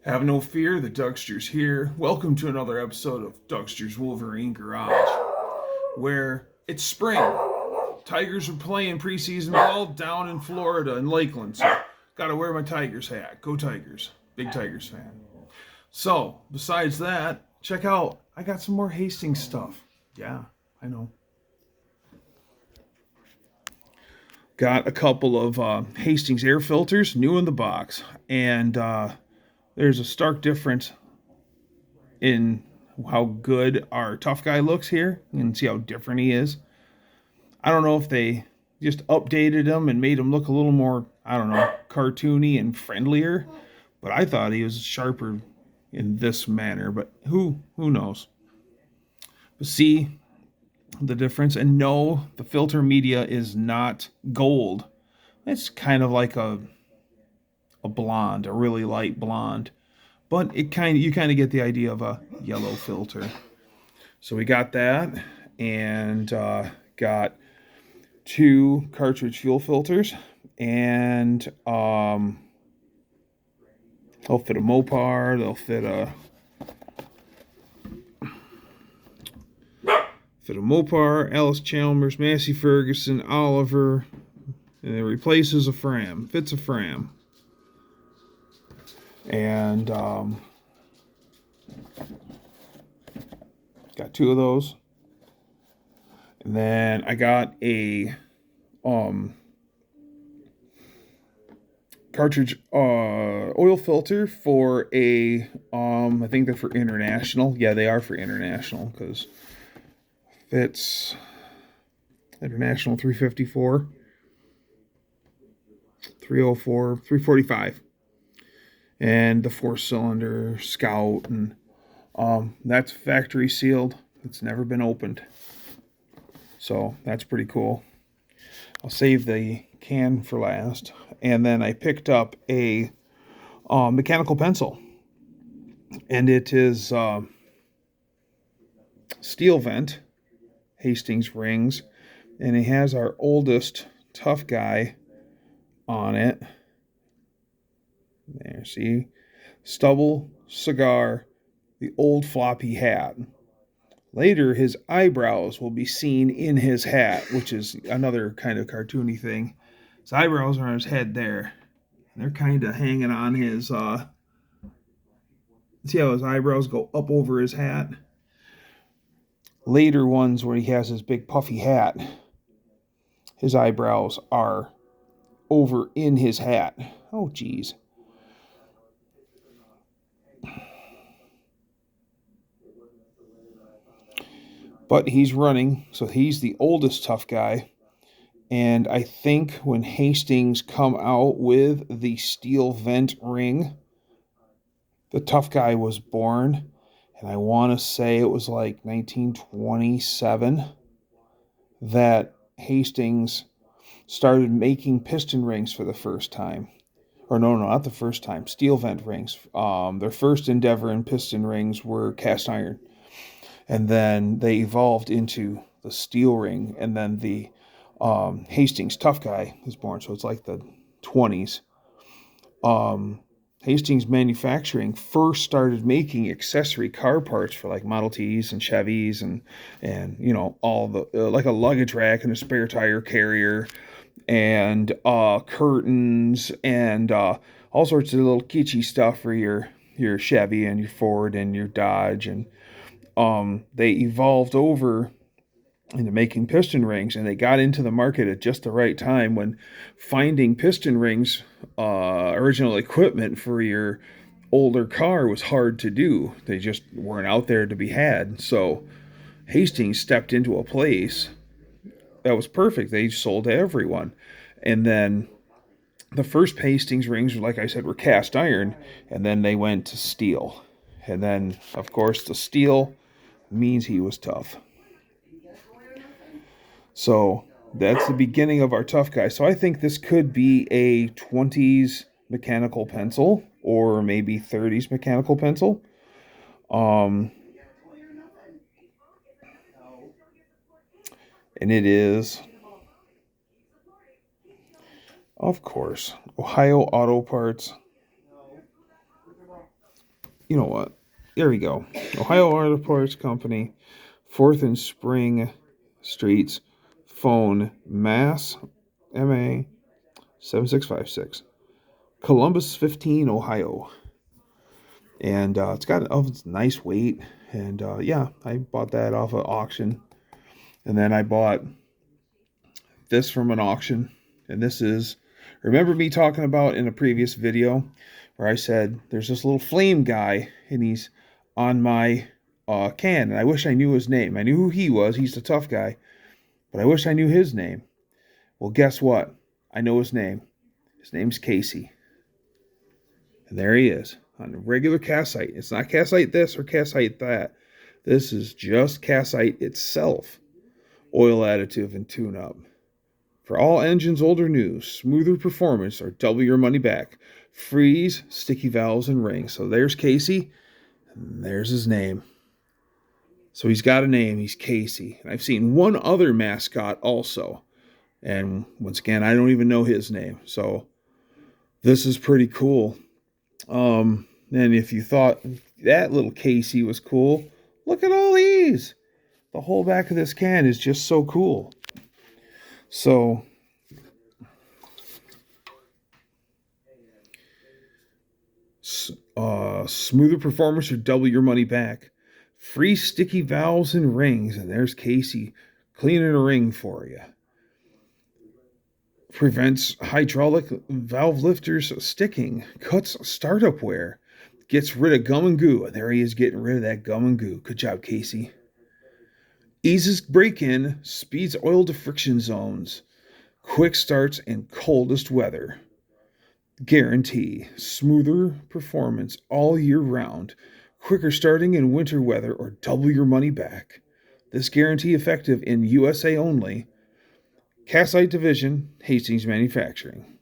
Have no fear, the Duckster's here. Welcome to another episode of Duckster's Wolverine Garage, where it's spring. Tigers are playing preseason ball down in Florida in Lakeland, so gotta wear my Tigers hat. Go Tigers. Big Tigers fan. So, besides that, check out, I got some more Hastings stuff. Yeah, I know. Got a couple of Hastings air filters, new in the box, and there's a stark difference in how good our tough guy looks here. You can see how different he is. I don't know if they just updated him and made him look a little more, I don't know, cartoony and friendlier, but I thought he was sharper in this manner, but who knows. But see the difference, and no, the filter media is not gold. It's kind of like a blonde, a really light blonde, but you kind of get the idea of a yellow filter. So we got that, and got two cartridge fuel filters, and they'll fit a Mopar, they'll fit a Mopar, Alice Chalmers, Massey Ferguson, Oliver, and it replaces a Fram, fits a Fram. And got two of those. And then I got a cartridge oil filter for a I think they're for international. Yeah, they are for international because fits international 354, 304, 345, and the 4-cylinder Scout, and that's factory sealed. It's never been opened. So that's pretty cool. I'll save the can for last. And then I picked up a mechanical pencil. And it is steel vent, Hastings rings. And it has our oldest tough guy on it. There, see? Stubble, cigar, the old floppy hat. Later, his eyebrows will be seen in his hat, which is another kind of cartoony thing. His eyebrows are on his head there. And they're kind of hanging on his, see how his eyebrows go up over his hat? Later ones where he has his big puffy hat, his eyebrows are over in his hat. Oh, geez. But he's running, so he's the oldest tough guy. And I think when Hastings come out with the steel vent ring, the tough guy was born. And I want to say it was like 1927 that Hastings started making piston rings for the first time. Or no, not the first time. Steel vent rings. Their first endeavor in piston rings were cast iron. And then they evolved into the steel ring, and then the Hastings tough guy was born. So it's like the 20s. Hastings Manufacturing first started making accessory car parts for like Model Ts and Chevys, and you know, all the like a luggage rack and a spare tire carrier, and curtains, and all sorts of little kitschy stuff for your Chevy and your Ford and your Dodge. And they evolved over into making piston rings, and they got into the market at just the right time when finding piston rings, original equipment for your older car was hard to do. They just weren't out there to be had. So Hastings stepped into a place that was perfect. They sold to everyone. And then the first Hastings rings, like I said, were cast iron, and then they went to steel. And then, of course, the steel means he was tough. So that's the beginning of our tough guy. So I think this could be a 20s mechanical pencil, or maybe 30s mechanical pencil. And it is, of course, Ohio Auto Parts. You know what? There we go. Ohio Auto Parts Company, 4th and Spring Streets, phone Mass, MA 7656, Columbus 15, Ohio. And it's got a nice weight. And yeah, I bought that off of auction. And then I bought this from an auction. And this is, remember me talking about in a previous video where I said there's this little flame guy and he's on my can. And I wish I knew his name. I knew who he was. He's the tough guy. But I wish I knew his name. Well, guess what? I know his name. His name's Casey. And there he is on the regular Casite. It's not Casite this or Casite that. This is just Casite itself. Oil additive and tune up. For all engines, old or new, smoother performance or double your money back. Freeze, sticky valves, and rings. So there's Casey, and there's his name. So he's got a name. He's Casey. And I've seen one other mascot also. And once again, I don't even know his name. So this is pretty cool. And if you thought that little Casey was cool, look at all these. The whole back of this can is just so cool. So smoother performance or double your money back. Free sticky valves and rings. And there's Casey cleaning a ring for you. Prevents hydraulic valve lifters sticking. Cuts startup wear. Gets rid of gum and goo. And there he is getting rid of that gum and goo. Good job, Casey. Eases break-in. Speeds oil to friction zones. Quick starts in coldest weather. Guarantee smoother performance all year round, quicker starting in winter weather, or double your money back. This guarantee effective in USA only. Casite Division, Hastings Manufacturing.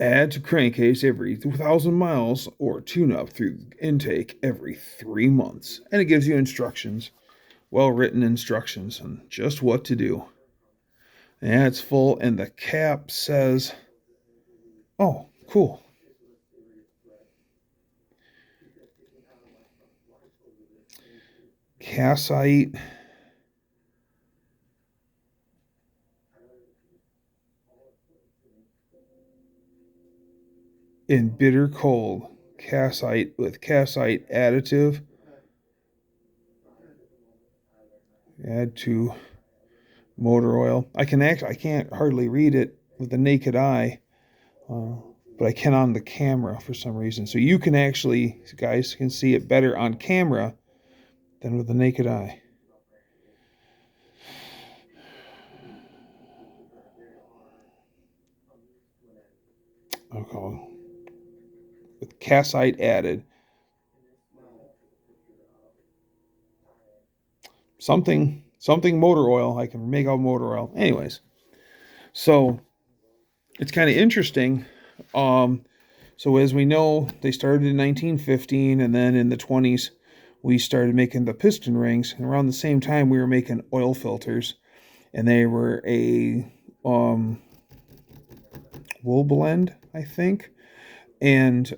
Add to crankcase every 2,000 miles or tune up through intake every 3 months. And it gives you instructions, well written instructions on just what to do. And it's full, and the cap says, oh, cool. Casite in bitter cold. Casite with Casite additive. Add to motor oil. I can't hardly read it with the naked eye, but I can on the camera for some reason. So you can actually, guys, can see it better on camera than with the naked eye. Okay. With Casite added. Something motor oil. I can make out motor oil. Anyways, so it's kind of interesting. So as we know, they started in 1915, and then in the 20s, we started making the piston rings. And around the same time, we were making oil filters, and they were a wool blend, I think, and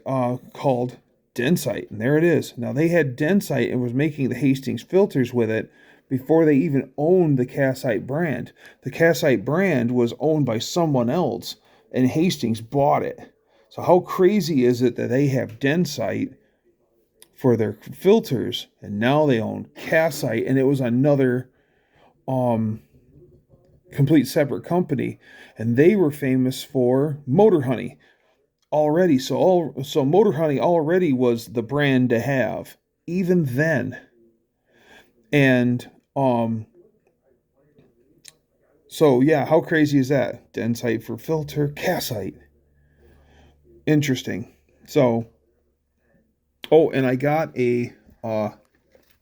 called Densite. And there it is. Now they had Densite and was making the Hastings filters with it before they even owned the Casite brand. The Casite brand was owned by someone else, and Hastings bought it. So how crazy is it that they have Densite for their filters, and now they own Casite, and it was another complete separate company, and they were famous for Motor Honey already. So Motor Honey already was the brand to have even then. And so yeah, how crazy is that? Densite for filter, Casite. Interesting. So oh, and I got a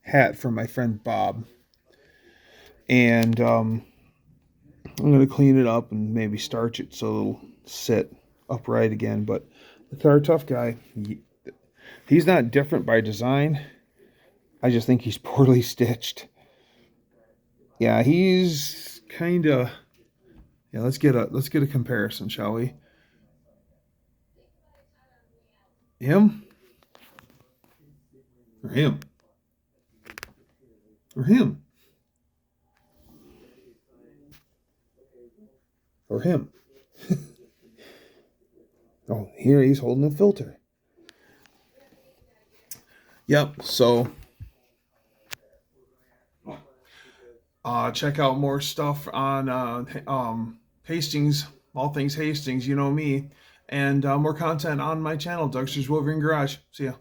hat from my friend Bob, and I'm gonna clean it up and maybe starch it so it'll sit upright again. But look at our tough guy. He's not different by design. I just think he's poorly stitched. Yeah, he's kind of. Yeah, let's get a comparison, shall we? Him Or him. Or him. Or him. Oh, here he's holding a filter. Yep, so check out more stuff on Hastings, all things Hastings, you know me, and more content on my channel, Dougster's Wolverine Garage. See ya.